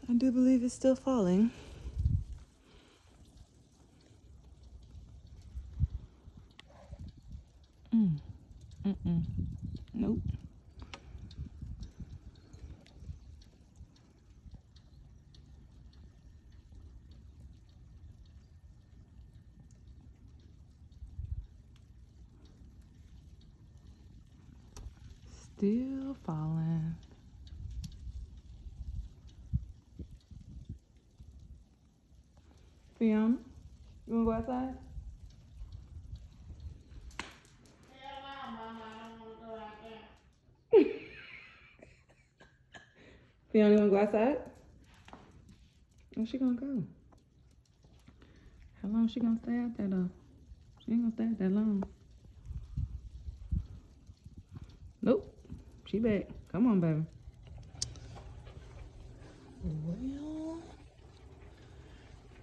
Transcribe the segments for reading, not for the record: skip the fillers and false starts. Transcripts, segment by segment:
I do believe it's still falling. Nope. Still falling. Fiona, you wanna go outside? Fiona, you wanna go outside? Where's she gonna go? How long she gonna stay out there though? She ain't gonna stay out that long. Nope. She back. Come on, baby. Well,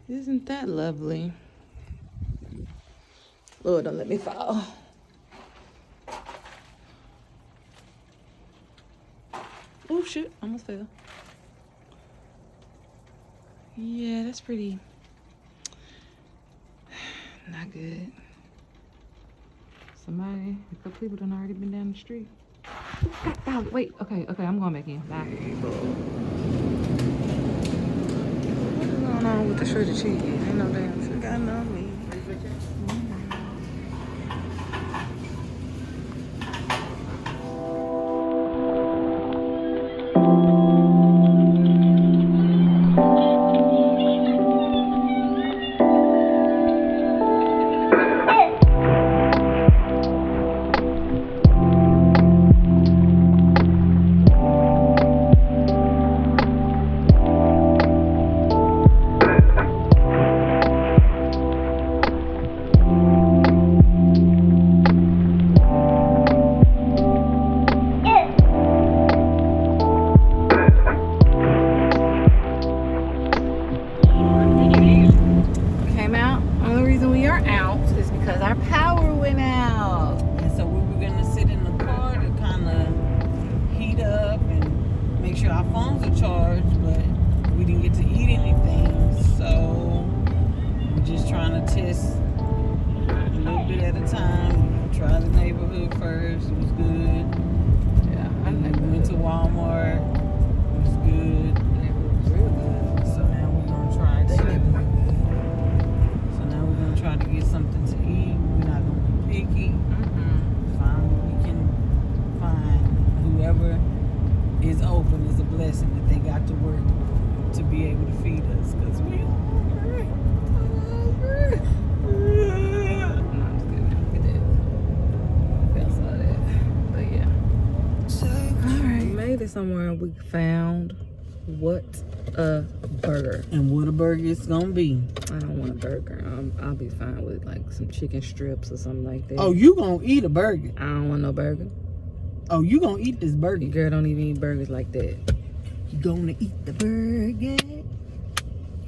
isn't that lovely? Lord, don't let me fall. Oh, shit. Almost fell. Yeah, that's pretty. Not good. Somebody, a couple people done already been down the street. Oh, wait. Okay, I'm going back in. Bye. What's going on with the shredded cheese? Ain't no damn shit got on me. Somewhere we found what a burger. And what a burger it's gonna be. I don't want a burger. I'll be fine with like some chicken strips or something like that. Oh, you gonna eat a burger? I don't want no burger. Oh, you gonna eat this burger? Girl, don't even eat burgers like that. You gonna eat the burger?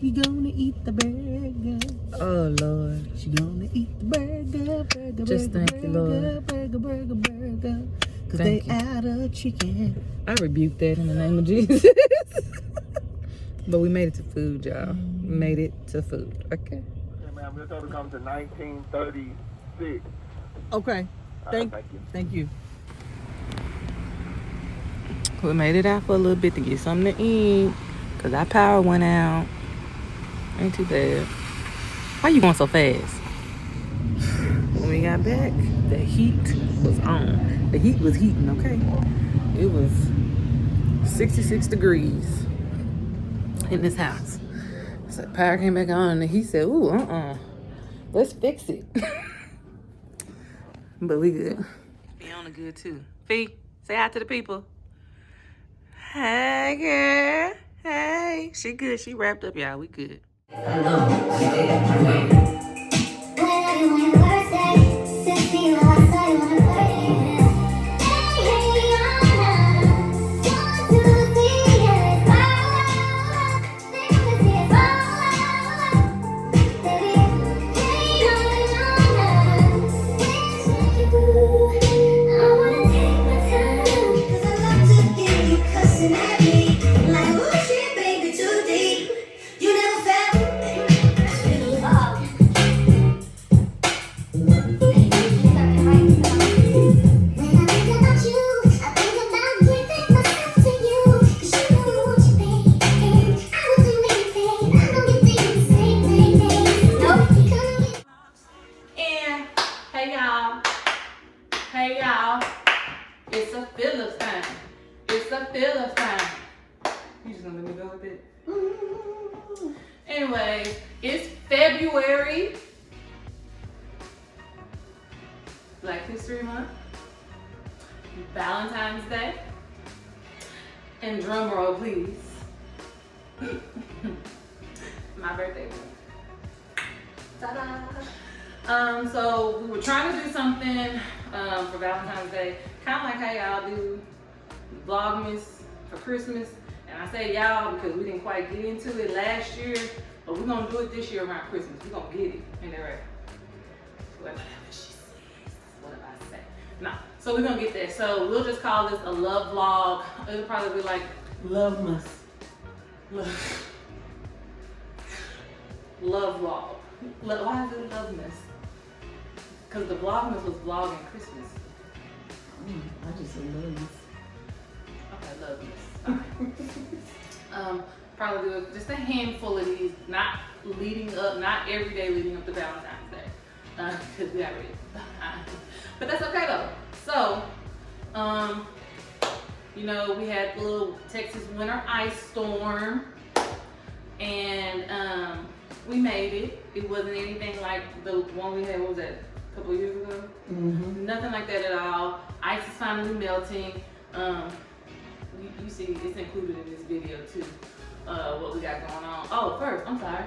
You gonna eat the burger? Oh Lord. She gonna eat the burger. Just burger, thank you, Lord. Burger. Cause they out of chicken. I rebuke that in the name of Jesus. But we made it to food, y'all. We made it to food. Okay. Okay, ma'am. Your total comes to 1936. Okay. Thank you. Thank you. We made it out for a little bit to get something to eat. Cause our power went out. Ain't too bad. Why you going so fast? When we got back, the heat was on. The heat was heating, okay? It was 66 degrees in this house. So power came back on and he said, ooh, let's fix it. But we good. Fiona good too. Fee, say hi to the people. Hey, girl. Hey. She good. She wrapped up, y'all. We good. Like, oh shit, baby, today. Anyway, it's February, Black History Month, Valentine's Day, and drum roll, please. My birthday month. Ta-da! So we were trying to do something for Valentine's Day, kind of like how y'all do Vlogmas for Christmas. And I say y'all because we didn't quite get into it last year, but we're gonna do it this year around Christmas. We're gonna get it. Ain't that right? Whatever she says. What did I say? No. So we're gonna get there. So we'll just call this a love vlog. It'll probably be like Lovemas. Love vlog. Why is it Lovemas? Because the Vlogmas was vlogging Christmas. I just say Lovemas. Okay, Lovemas. Alright. Probably do just a handful of these, not leading up, not every day leading up to Valentine's Day. Because we already but that's okay though. So, you know, we had the little Texas winter ice storm, and we made it. It wasn't anything like the one we had, what was that, a couple of years ago? Mm-hmm. Nothing like that at all. Ice is finally melting. You see, it's included in this video too, what we got going on. Oh, first, I'm sorry.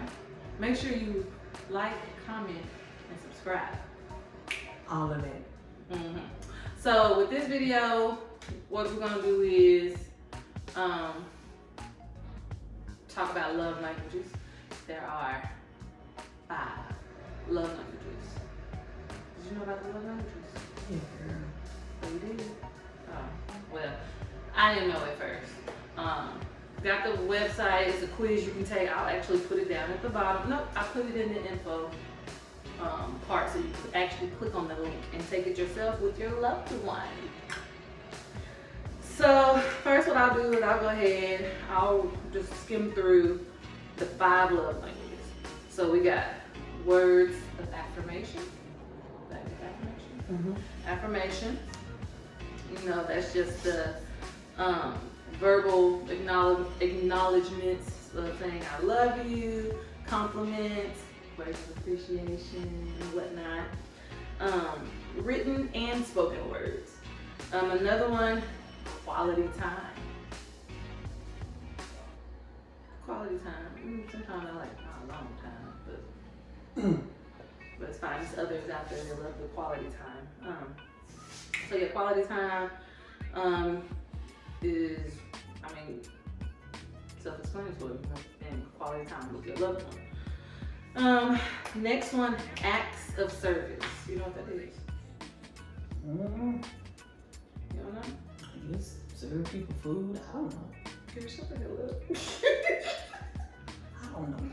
Make sure you like, comment, and subscribe. All of that. Mm-hmm. So with this video, what we're gonna do is talk about love languages. There are 5 love languages. Did you know about the love languages? Yeah, girl. Oh, you did? Oh, well, I didn't know at first. Got the website, it's a quiz you can take. I'll actually put it down at the bottom. Nope, I put it in the info part so you can actually click on the link and take it yourself with your loved one. So first what I'll do is I'll go ahead, I'll just skim through the 5 love languages. So we got words of affirmation. Mm-hmm. Affirmation. You know, that's just the verbal acknowledgements of saying I love you, compliments, words of appreciation, and whatnot. Written and spoken words. Another one, quality time. Quality time. Sometimes I like a long time, but it's fine. There's others out there that love the quality time. So yeah, quality time is, I mean, self-explanatory, and quality time with your loved one. Next one, acts of service. You know what that is? Mm-hmm. You don't know? Just serve people food. I don't know. Give yourself a look. I don't know.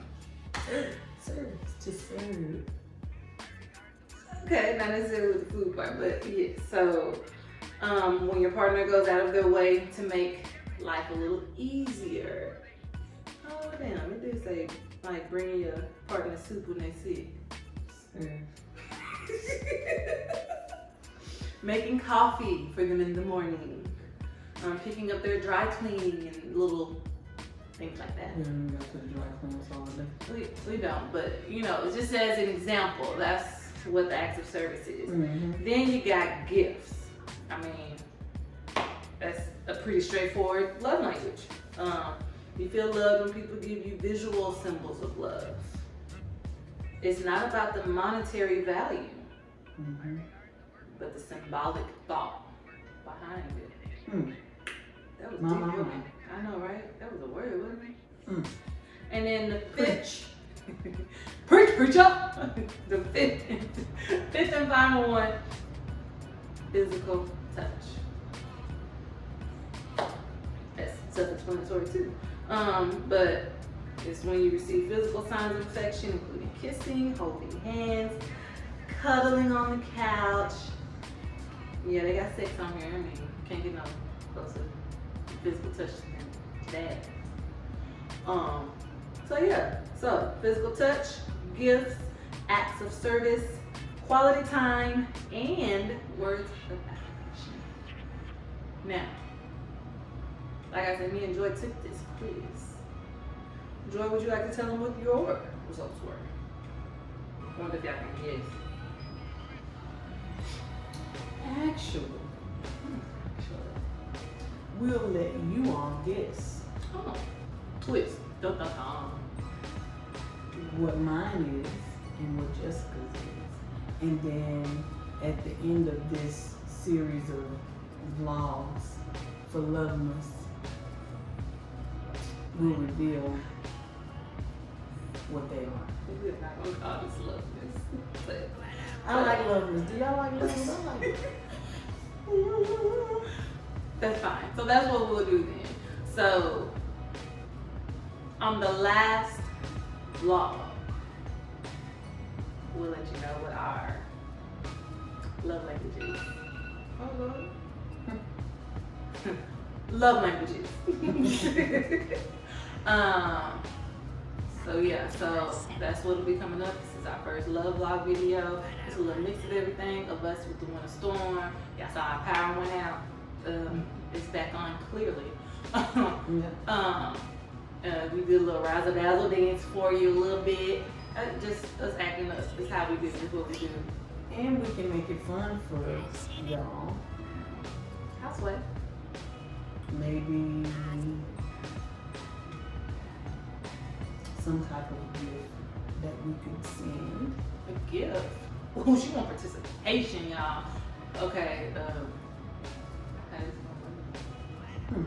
Serve. Just serve. Okay, not necessarily with the food part, but yeah. So when your partner goes out of their way to make life a little easier. Oh damn, it did say like bringing your partner soup when they sick. Making coffee for them in the morning. Picking up their dry cleaning and little things like that. We don't got to the dry cleaners all day. We don't, but you know, just as an example, that's what the acts of service is. Mm-hmm. Then you got gifts. I mean, that's a pretty straightforward love language. You feel loved when people give you visual symbols of love. It's not about the monetary value, Mm-hmm. but the symbolic thought behind it. Mm. That was My deep, mama. wasn't it? I know, right? That was a word, wasn't it? Mm. And then the fifth, preach up. The fifth and final one, physical touch. That's self-explanatory too. But it's when you receive physical signs of affection, including kissing, holding hands, cuddling on the couch. Yeah, they got sex on here. I mean, can't get no closer physical touch than that. So yeah, so physical touch, gifts, acts of service, quality time, and words of affirmation. Now, like I said, me and Joy took this quiz. Joy, would you like to tell them what your results were? I wonder if y'all can guess. Actually, we'll let you all guess Oh, twist. Dun, dun, dun. what mine is and what Jessica's is. And then at the end of this series of vlogs for Lovemas, we'll reveal what they are. We're not gonna call this Lovemas. But I like Lovemas. Do y'all like Lovemas? I like it. that's fine. So that's what we'll do then. So on the last vlog, we'll let you know what our love language is. Oh, love languages. So yeah, so that's what'll be coming up. This is our first love vlog video. It's a little mix of everything of us with the winter storm. Y'all saw our power went out. It's back on clearly. We did a little razzle dazzle dance for you a little bit. Just us acting us. It's how we do. It's what we do. And we can make it fun for y'all. Houseway. Maybe some type of gift that we could send. A gift. Ooh, she want participation, y'all. Okay. What kind of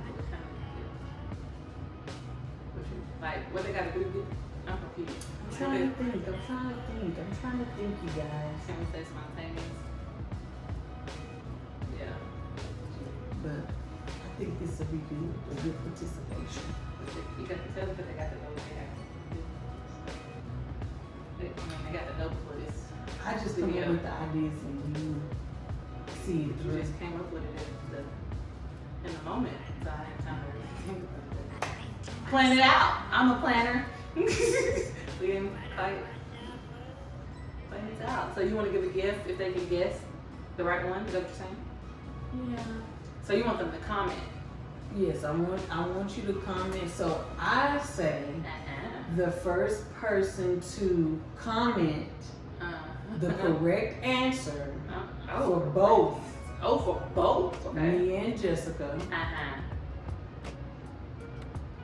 gift? Like, what they gotta do to get? I'm confused. I'm trying to think, you guys. Can we say spontaneous? Yeah. But I think this will be good, a good participation. You got to tell them that they got to know what they have. They got to know before this. I just come up with the ideas and you see it You through. just came up with it in the moment. So I didn't time to really think about it. Plan it out. I'm a planner. We didn't quite plan it out. So you want to give a gift if they can guess the right one? Is that what you're saying? Yeah. So you want them to comment? Yes, I want you to comment. So I say the first person to comment the correct answer for both. Oh, for both? Okay. Me and Jessica.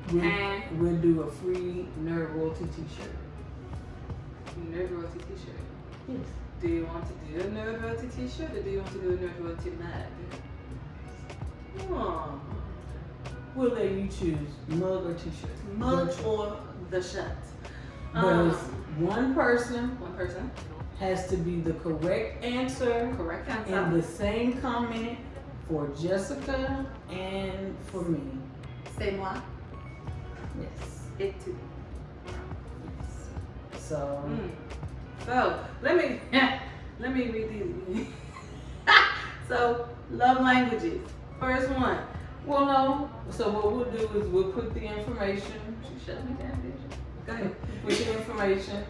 And we'll do a free Nerd Royalty t-shirt. Nerd Royalty t-shirt. Yes. Do you want to do a Nerd Royalty t-shirt or do you want to do a Nerd Royalty mug? Oh. We'll let you choose mug or t-shirt. Mug or the shirt. But it's one person One person. has to be the correct answer Correct answer. and the same comment for Jessica and for me. C'est moi. Yes. Et tu. So So let me read these. So love languages. First one. well, no. So what we'll do is we'll put the information. She shut me down, did you? Go ahead. Put the information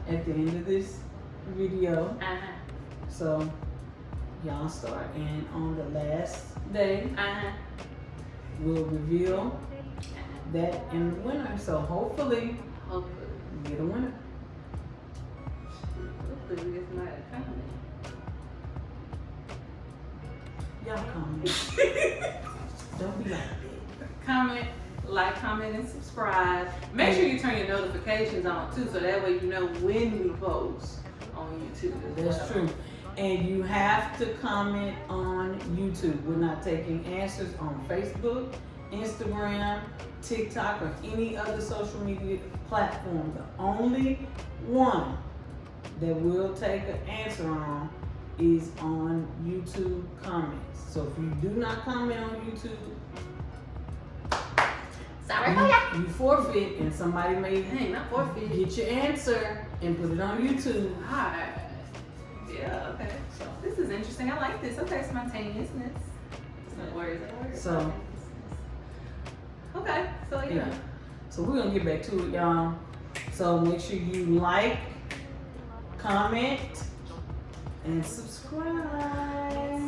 at the end of this video. So y'all start, and on the last day we'll reveal that and the winner. So hopefully Hopefully. we get a winner. Hopefully we get somebody to comment. Y'all comment. Don't be like that. Comment, and subscribe. Make sure you turn your notifications on too, so that way you know when we post on YouTube as well. That's true. And you have to comment on YouTube. We're not taking answers on Facebook, Instagram, TikTok, or any other social media platform. The only one that we'll take an answer on is on YouTube comments. So if you do not comment on YouTube, Sorry for ya. you forfeit, and somebody may Hey, not forfeit. get your answer and put it on YouTube. Alright. Yeah, okay. So this is interesting. I like this. Okay, spontaneousness. No worries. So- Okay, so yeah. So we're gonna get back to it, y'all. So make sure you like, comment, and subscribe.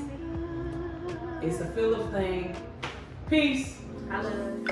It's a Philip thing. Peace. I love